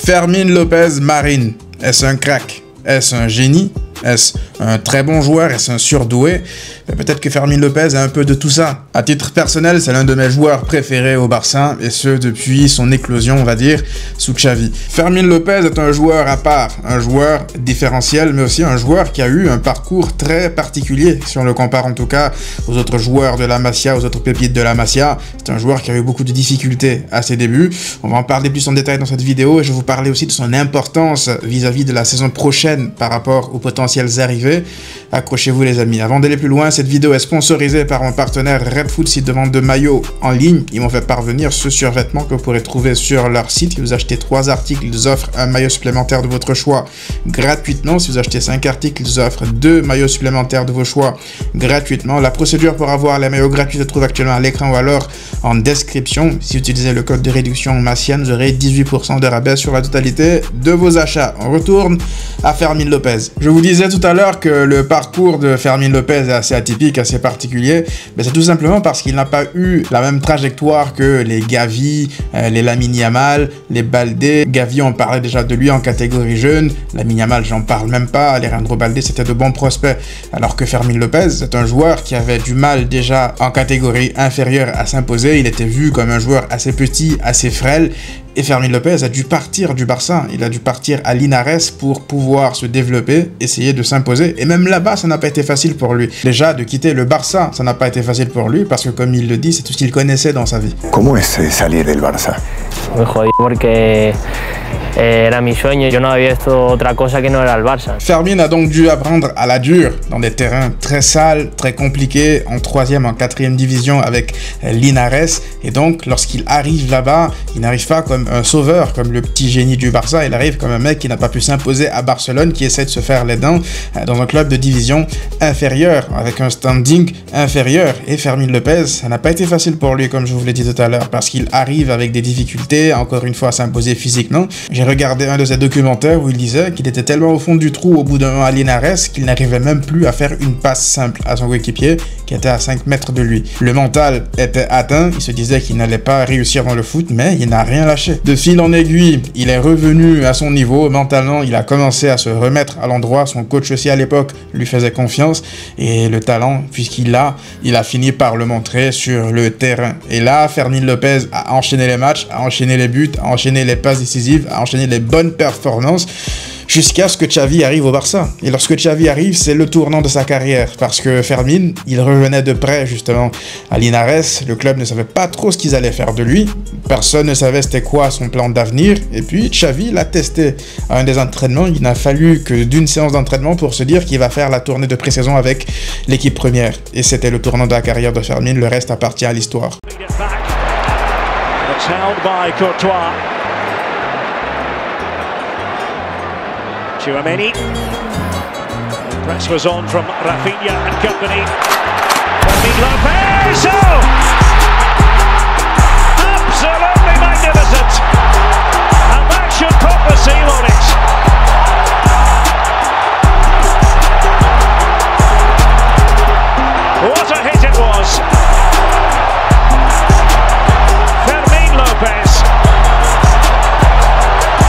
Fermín López Marín, est-ce un crack? Est-ce un génie? Est-ce un très bon joueur? Est-ce un surdoué? Peut-être que Fermín López a un peu de tout ça. À titre personnel, c'est l'un de mes joueurs préférés au Barça, et ce depuis son éclosion, on va dire, sous Xavi. Fermín López est un joueur à part, un joueur différentiel, mais aussi un joueur qui a eu un parcours très particulier, si on le compare en tout cas aux autres joueurs de la Masia, aux autres pépites de la Masia. C'est un joueur qui a eu beaucoup de difficultés à ses débuts. On va en parler plus en détail dans cette vidéo, et je vais vous parler aussi de son importance vis-à-vis de la saison prochaine par rapport aux potentiels arrivées. Accrochez-vous les amis. Avant d'aller plus loin, cette vidéo est sponsorisée par mon partenaire Redfoot, site de vente de maillots en ligne. Ils m'ont fait parvenir ce survêtement que vous pourrez trouver sur leur site. Si vous achetez 3 articles, ils offrent un maillot supplémentaire de votre choix gratuitement. Si vous achetez 5 articles, ils offrent 2 maillots supplémentaires de vos choix gratuitement. La procédure pour avoir les maillots gratuits se trouve actuellement à l'écran ou alors en description. Si vous utilisez le code de réduction Massiane, vous aurez 18% de rabais sur la totalité de vos achats. On retourne à Fermín López. Je vous disais tout à l'heure que le parcours de Fermín López est assez atypique, assez particulier, mais c'est tout simplement parce qu'il n'a pas eu la même trajectoire que les Gavi, les Lamine Yamal, les Baldé. Gavi, on parlait déjà de lui en catégorie jeune, Lamine Yamal, j'en parle même pas, Alejandro Baldé, c'était de bons prospects, alors que Fermín López est un joueur qui avait du mal déjà en catégorie inférieure à s'imposer. Il était vu comme un joueur assez petit, assez frêle. Et Fermín López a dû partir du Barça, il a dû partir à Linares pour pouvoir se développer, essayer de s'imposer. Et même là-bas, ça n'a pas été facile pour lui. Déjà, de quitter le Barça, ça n'a pas été facile pour lui, parce que comme il le dit, c'est tout ce qu'il connaissait dans sa vie. Comment est-ce salir del Barça? Me jodí porque era mi sueño, yo no había visto otra cosa que no era el Barça. Fermín a donc dû apprendre à la dure, dans des terrains très sales, très compliqués, en 3e, en 4e division avec Linares. Et donc, lorsqu'il arrive là-bas, il n'arrive pas comme un sauveur, comme le petit génie du Barça, il arrive comme un mec qui n'a pas pu s'imposer à Barcelone, qui essaie de se faire les dents dans un club de division inférieure, avec un standing inférieur. Et Fermín López, ça n'a pas été facile pour lui, comme je vous l'ai dit tout à l'heure, parce qu'il arrive avec des difficultés, encore une fois, à s'imposer physiquement. J'ai regardé un de ses documentaires où il disait qu'il était tellement au fond du trou au bout d'un an à Linares qu'il n'arrivait même plus à faire une passe simple à son coéquipier qui était à 5 mètres de lui. Le mental était atteint, il se disait qu'il n'allait pas réussir dans le foot, mais il n'a rien lâché. De fil en aiguille, il est revenu à son niveau, mentalement il a commencé à se remettre à l'endroit, son coach aussi à l'époque lui faisait confiance, et le talent, puisqu'il l'a, il a fini par le montrer sur le terrain. Et là, Fermín López a enchaîné les matchs, a enchaîné les buts, a enchaîné les passes décisives, a enchaîné les bonnes performances, jusqu'à ce que Xavi arrive au Barça. Et lorsque Xavi arrive, c'est le tournant de sa carrière, parce que Fermín, il revenait de près justement à Linares, le club ne savait pas trop ce qu'ils allaient faire de lui, personne ne savait c'était quoi son plan d'avenir, et puis Xavi l'a testé à un des entraînements. Il n'a fallu que d'une séance d'entraînement pour se dire qu'il va faire la tournée de pré-saison avec l'équipe première, et c'était le tournant de la carrière de Fermín, le reste appartient à l'histoire. Tchouaméni. Press was on from Rafinha and company. Fermín López. Oh! Absolutely magnificent. And that should put the seal on it. What a hit it was. Fermín López.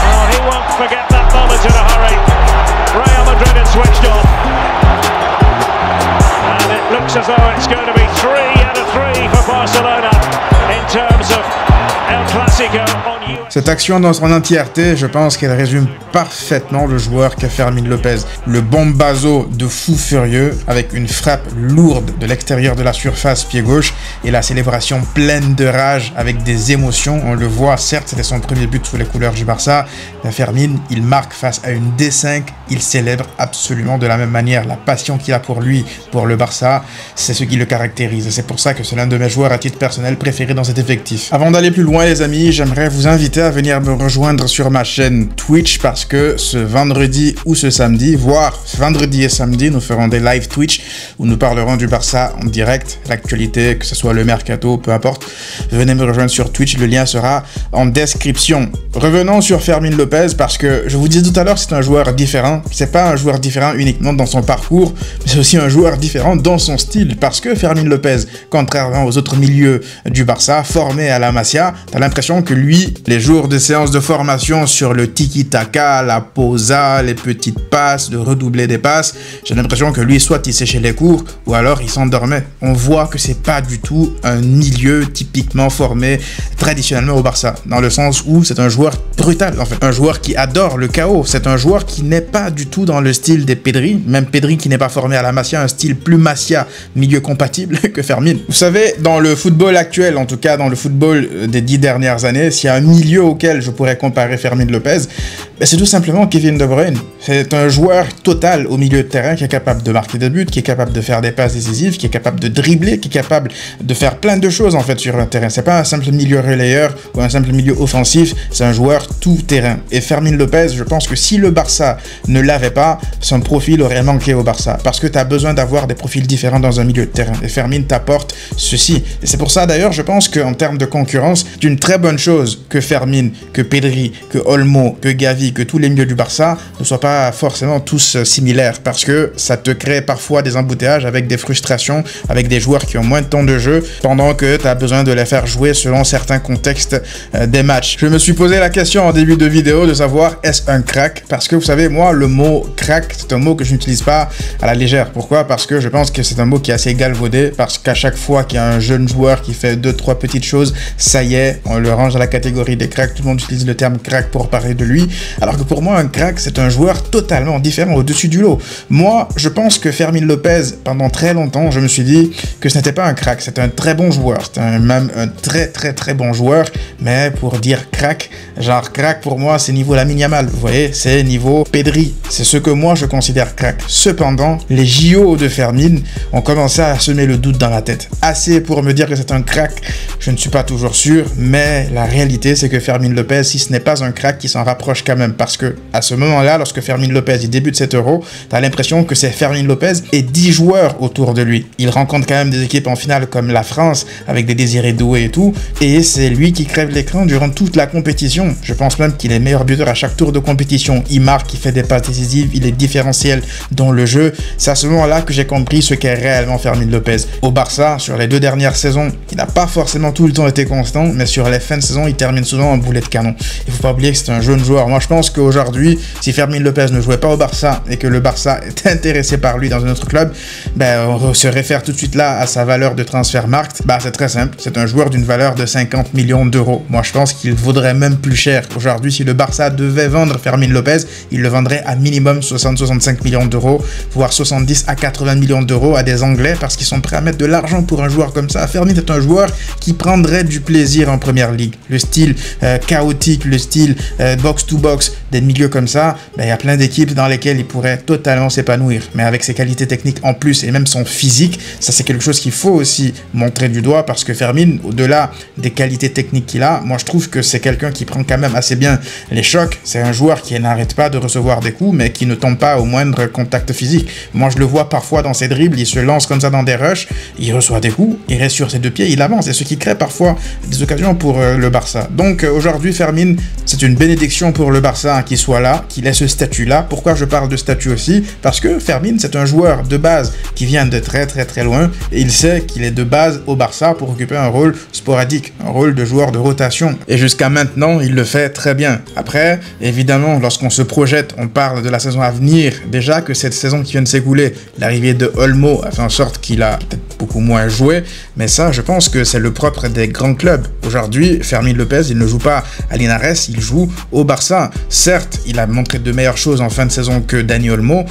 Oh, he won't forget that moment in a hurry. Real Madrid had switched on. And it looks as though it's going to be 3 out of 3 for Barcelona in terms of El Clasico on you. Cette action dans son entièreté, je pense qu'elle résume parfaitement le joueur qu'est Fermín López. Le bombazo de fou furieux, avec une frappe lourde de l'extérieur de la surface pied gauche, et la célébration pleine de rage avec des émotions. On le voit, certes c'était son premier but sous les couleurs du Barça, mais Fermín, il marque face à une D5, il célèbre absolument de la même manière. La passion qu'il a pour lui, pour le Barça, c'est ce qui le caractérise. C'est pour ça que c'est l'un de mes joueurs à titre personnel préférés dans cet effectif. Avant d'aller plus loin les amis, j'aimerais vous inviter à venir me rejoindre sur ma chaîne Twitch, parce que ce vendredi ou ce samedi, voire vendredi et samedi, nous ferons des live Twitch où nous parlerons du Barça en direct, l'actualité, que ce soit le mercato, peu importe. Venez me rejoindre sur Twitch, le lien sera en description. Revenons sur Fermín López, parce que je vous disais tout à l'heure, c'est un joueur différent. C'est pas un joueur différent uniquement dans son parcours, mais c'est aussi un joueur différent dans son style, parce que Fermín López, contrairement aux autres milieux du Barça, formé à la Masia, t'as l'impression que lui, les jours jours de séances de formation sur le tiki-taka, la posa, les petites passes, de redoubler des passes. J'ai l'impression que lui, soit il séchait les cours, ou alors il s'endormait. On voit que c'est pas du tout un milieu typiquement formé traditionnellement au Barça, dans le sens où c'est un joueur brutal, en fait. Un joueur qui adore le chaos. C'est un joueur qui n'est pas du tout dans le style des Pedri, même Pedri qui n'est pas formé à la Masia, un style plus Masia, milieu compatible que Fermin. Vous savez, dans le football actuel, en tout cas dans le football des 10 dernières années, s'il y a un milieu auquel je pourrais comparer Fermin Lopez, c'est tout simplement Kevin De Bruyne. C'est un joueur total au milieu de terrain qui est capable de marquer des buts, qui est capable de faire des passes décisives, qui est capable de dribbler, qui est capable de faire plein de choses en fait sur un terrain. C'est pas un simple milieu relayeur ou un simple milieu offensif, c'est un joueur tout terrain. Et Fermin Lopez, je pense que si le Barça ne l'avait pas, son profil aurait manqué au Barça. Parce que tu as besoin d'avoir des profils différents dans un milieu de terrain. Et Fermin t'apporte ceci. Et c'est pour ça d'ailleurs, je pense qu'en termes de concurrence, c'est une très bonne chose que Fermin, que Pedri, que Olmo, que Gavi, que tous les milieux du Barça ne soient pas forcément tous similaires. Parce que ça te crée parfois des embouteillages avec des frustrations, avec des joueurs qui ont moins de temps de jeu, pendant que tu as besoin de les faire jouer selon certains contextes des matchs. Je me suis posé la question en début de vidéo de savoir est-ce un crack? Parce que vous savez, moi, le mot crack, c'est un mot que je n'utilise pas à la légère. Pourquoi? Parce que je pense que c'est un mot qui est assez galvaudé, parce qu'à chaque fois qu'il y a un jeune joueur qui fait 2-3 petites choses, ça y est, on le range dans la catégorie des cracks. Tout le monde utilise le terme crack pour parler de lui. Alors que pour moi, un crack, c'est un joueur totalement différent, au-dessus du lot. Moi, je pense que Fermin Lopez, pendant très longtemps, je me suis dit que ce n'était pas un crack, c'était un très bon joueur. C'était même un très bon joueur. Mais pour dire crack, genre crack pour moi, c'est niveau Lamine Yamal. Vous voyez, c'est niveau Pedri. C'est ce que moi, je considère crack. Cependant, les JO de Fermin ont commencé à semer le doute dans la tête. Assez pour me dire que c'est un crack, je ne suis pas toujours sûr, mais la réalité, c'est que Fermin Lopez, si ce n'est pas un crack, il s'en rapproche quand même, parce que à ce moment-là, lorsque Fermin Lopez il débute cet Euro, t'as l'impression que c'est Fermin Lopez et 10 joueurs autour de lui. Il rencontre quand même des équipes en finale comme la France, avec des Désiré Doué et tout, et c'est lui qui crève l'écran durant toute la compétition. Je pense même qu'il est meilleur buteur à chaque tour de compétition. Il marque, il fait des passes décisives, il est différentiel dans le jeu. C'est à ce moment-là que j'ai compris ce qu'est réellement Fermin Lopez. Au Barça, sur les 2 dernières saisons, il n'a pas forcément tout le temps été constant, mais sur les fins de saison, il termine souvent en boulet de canon. Il faut pas oublier que c'est un jeune joueur. Moi, je pense qu'aujourd'hui, si Fermin Lopez ne jouait pas au Barça et que le Barça est intéressé par lui dans un autre club, on se réfère tout de suite là à sa valeur de transfert market. C'est très simple. C'est un joueur d'une valeur de 50 millions d'euros. Moi, je pense qu'il vaudrait même plus cher. Aujourd'hui, si le Barça devait vendre Fermin Lopez, il le vendrait à minimum 60-65 millions d'euros, voire 70 à 80 millions d'euros à des Anglais parce qu'ils sont prêts à mettre de l'argent pour un joueur comme ça. Fermin est un joueur qui prendrait du plaisir en première ligue. Le style chaotique, le style box-to-box, des milieux comme ça, il y a plein d'équipes dans lesquelles il pourrait totalement s'épanouir. Mais avec ses qualités techniques en plus et même son physique, ça c'est quelque chose qu'il faut aussi montrer du doigt parce que Fermin, au-delà des qualités techniques qu'il a, moi je trouve que c'est quelqu'un qui prend quand même assez bien les chocs. C'est un joueur qui n'arrête pas de recevoir des coups mais qui ne tombe pas au moindre contact physique. Moi je le vois parfois dans ses dribbles, il se lance comme ça dans des rushs, il reçoit des coups, il reste sur ses 2 pieds, il avance. Et ce qui crée parfois des occasions pour le Barça. Donc aujourd'hui Fermin, c'est une bénédiction pour le Barça qu'il soit là, qu'il ait ce statut-là. Pourquoi je parle de statut aussi? Parce que Fermin, c'est un joueur de base qui vient de très loin et il sait qu'il est de base au Barça pour occuper un rôle sporadique, un rôle de joueur de rotation. Et jusqu'à maintenant, il le fait très bien. Après, évidemment, lorsqu'on se projette, on parle de la saison à venir. Déjà que cette saison qui vient de s'écouler, l'arrivée de Olmo a fait en sorte qu'il a peut-être beaucoup moins joué, mais ça, je pense que c'est le propre des grands clubs. Aujourd'hui, Fermin Lopez, il ne joue pas à Linares, il joue au Barça. Certes, il a montré de meilleures choses en fin de saison que Dani Olmo,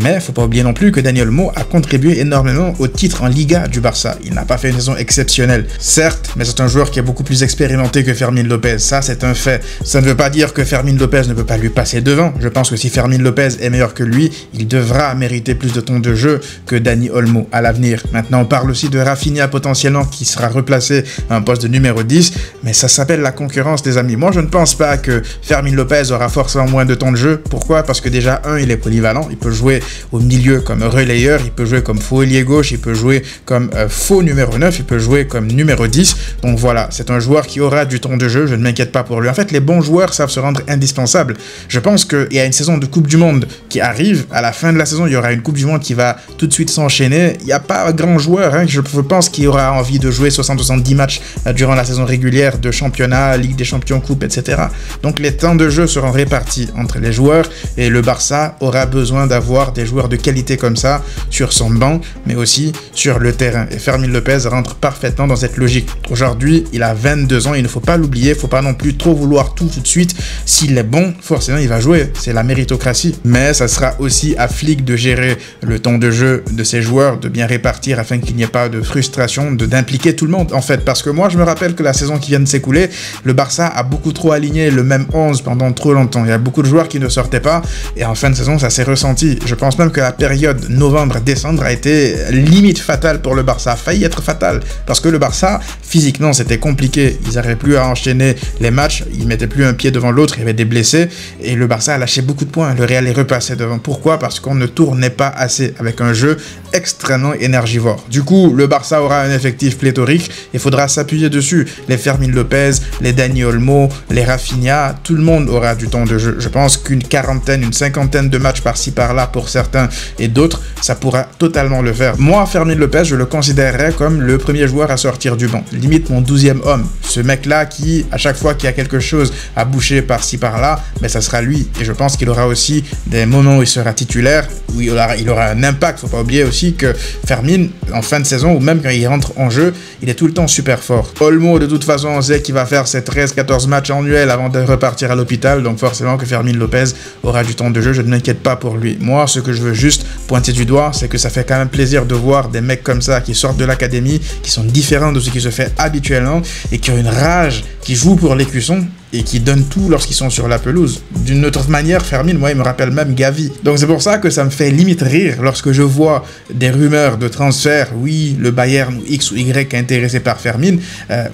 mais faut pas oublier non plus que Dani Olmo a contribué énormément au titre en Liga du Barça. Il n'a pas fait une saison exceptionnelle, certes, mais c'est un joueur qui est beaucoup plus expérimenté que Fermin Lopez. Ça, c'est un fait. Ça ne veut pas dire que Fermin Lopez ne peut pas lui passer devant. Je pense que si Fermin Lopez est meilleur que lui, il devra mériter plus de temps de jeu que Dani Olmo à l'avenir. Maintenant, on parle aussi de Rafinha potentiellement qui sera replacé à un poste de numéro 10, mais ça s'appelle la concurrence, les amis. Moi, je ne pense pas que Fermin Lopez Lopez aura forcément moins de temps de jeu. Pourquoi? Parce que déjà, il est polyvalent. Il peut jouer au milieu comme relayeur, il peut jouer comme faux ailier gauche, il peut jouer comme faux numéro 9, il peut jouer comme numéro 10. Donc voilà, c'est un joueur qui aura du temps de jeu, je ne m'inquiète pas pour lui. En fait, les bons joueurs savent se rendre indispensables. Je pense qu'il y a une saison de Coupe du Monde qui arrive. À la fin de la saison, il y aura une Coupe du Monde qui va tout de suite s'enchaîner. Il n'y a pas grand joueur, je pense qu'il aura envie de jouer 60-70 matchs durant la saison régulière de championnat, Ligue des Champions, Coupe, etc. Donc les temps de jeu seront répartis entre les joueurs et le Barça aura besoin d'avoir des joueurs de qualité comme ça sur son banc, mais aussi sur le terrain. Et Fermín Lopez rentre parfaitement dans cette logique. Aujourd'hui, il a 22 ans, il ne faut pas l'oublier, il ne faut pas non plus trop vouloir tout de suite. S'il est bon, forcément, il va jouer. C'est la méritocratie. Mais ça sera aussi à Flick de gérer le temps de jeu de ses joueurs, de bien répartir afin qu'il n'y ait pas de frustration, d'impliquer tout le monde, en fait. Parce que moi, je me rappelle que la saison qui vient de s'écouler, le Barça a beaucoup trop aligné le même 11 pendant trop longtemps. Il y a beaucoup de joueurs qui ne sortaient pas et en fin de saison, ça s'est ressenti. Je pense même que la période novembre-décembre a été limite fatale pour le Barça. A failli être fatale parce que le Barça, physiquement, c'était compliqué. Ils n'arrivaient plus à enchaîner les matchs. Ils mettaient plus un pied devant l'autre. Il y avait des blessés et le Barça a lâché beaucoup de points. Le Real est repassé devant. Pourquoi? Parce qu'on ne tournait pas assez avec un jeu extrêmement énergivore. Du coup, le Barça aura un effectif pléthorique. Il faudra s'appuyer dessus. Les Fermín Lopez, les Dani Olmo, les Rafinha, tout le monde aura du temps de jeu. Je pense qu'une quarantaine, une cinquantaine de matchs par-ci par-là pour certains et d'autres, ça pourra totalement le faire. Moi, Fermín Lopez, je le considérerais comme le premier joueur à sortir du banc. Limite mon 12e homme. Ce mec-là qui, à chaque fois qu'il y a quelque chose à boucher par-ci par-là, mais ça sera lui. Et je pense qu'il aura aussi des moments où il sera titulaire, où il aura un impact. Faut pas oublier aussi que Fermín, en fin de saison, ou même quand il rentre en jeu, il est tout le temps super fort. Olmo, de toute façon, on sait qu'il va faire ses 13-14 matchs annuels avant de repartir à l'hôpital, donc forcément que Fermín Lopez aura du temps de jeu, je ne m'inquiète pas pour lui. Moi, ce que je veux juste pointer du doigt, c'est que ça fait quand même plaisir de voir des mecs comme ça qui sortent de l'académie, qui sont différents de ce qui se fait habituellement et qui ont une rage, qui jouent pour l'écusson et qui donnent tout lorsqu'ils sont sur la pelouse. D'une autre manière, Fermín, moi, il me rappelle même Gavi. Donc c'est pour ça que ça me fait limite rire lorsque je vois des rumeurs de transfert. Oui, le Bayern ou X ou Y est intéressé par Fermín.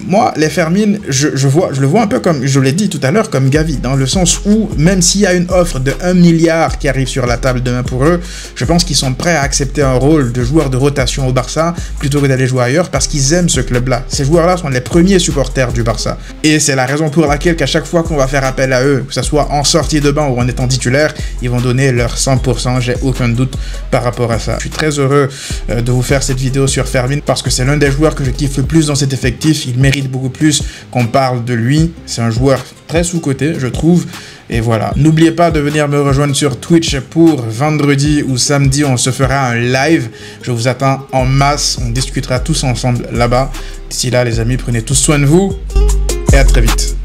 Moi, les Fermín, je le vois un peu comme, je l'ai dit tout à l'heure, comme Gavi, dans le sens où, même s'il y a une offre de 1 milliard qui arrive sur la table demain pour eux, je pense qu'ils sont prêts à accepter un rôle de joueur de rotation au Barça plutôt que d'aller jouer ailleurs parce qu'ils aiment ce club-là. Ces joueurs-là sont les premiers supporters du Barça. Et c'est la raison pour laquelle qu'à chaque fois qu'on va faire appel à eux, que ce soit en sortie de banc ou en étant titulaire, ils vont donner leur 100%, j'ai aucun doute par rapport à ça. Je suis très heureux de vous faire cette vidéo sur Fermín parce que c'est l'un des joueurs que je kiffe le plus dans cet effectif. Il mérite beaucoup plus qu'on parle de lui. C'est un joueur très sous-coté, je trouve. Et voilà. N'oubliez pas de venir me rejoindre sur Twitch pour vendredi ou samedi, on se fera un live. Je vous attends en masse, on discutera tous ensemble là-bas. D'ici là, les amis, prenez tous soin de vous et à très vite.